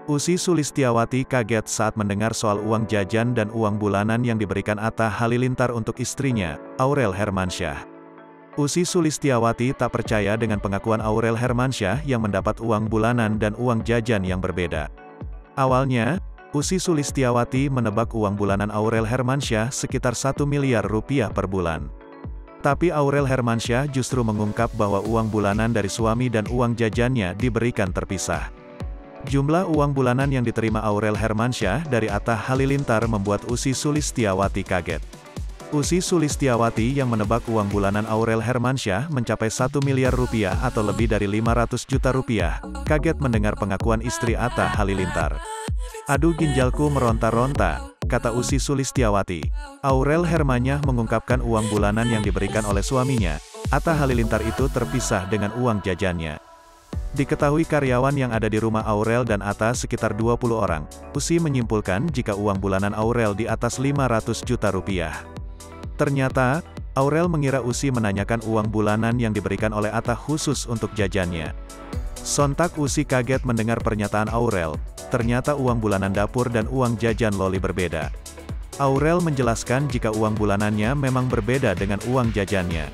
Ussy Sulistyawati kaget saat mendengar soal uang jajan dan uang bulanan yang diberikan Atta Halilintar untuk istrinya, Aurel Hermansyah. Ussy Sulistyawati tak percaya dengan pengakuan Aurel Hermansyah yang mendapat uang bulanan dan uang jajan yang berbeda. Awalnya, Ussy Sulistyawati menebak uang bulanan Aurel Hermansyah sekitar 1 miliar rupiah per bulan. Tapi Aurel Hermansyah justru mengungkap bahwa uang bulanan dari suami dan uang jajannya diberikan terpisah. Jumlah uang bulanan yang diterima Aurel Hermansyah dari Atta Halilintar membuat Ussy Sulistyawati kaget. Ussy Sulistyawati yang menebak uang bulanan Aurel Hermansyah mencapai 1 miliar rupiah atau lebih dari 500 juta rupiah, kaget mendengar pengakuan istri Atta Halilintar. "Aduh, ginjalku meronta-ronta," kata Ussy Sulistyawati. Aurel Hermansyah mengungkapkan uang bulanan yang diberikan oleh suaminya, Atta Halilintar itu terpisah dengan uang jajannya. Diketahui karyawan yang ada di rumah Aurel dan Atta sekitar 20 orang, Ussy menyimpulkan jika uang bulanan Aurel di atas 500 juta rupiah. Ternyata, Aurel mengira Ussy menanyakan uang bulanan yang diberikan oleh Atta khusus untuk jajannya. Sontak Ussy kaget mendengar pernyataan Aurel, ternyata uang bulanan dapur dan uang jajan Loli berbeda. Aurel menjelaskan jika uang bulanannya memang berbeda dengan uang jajannya.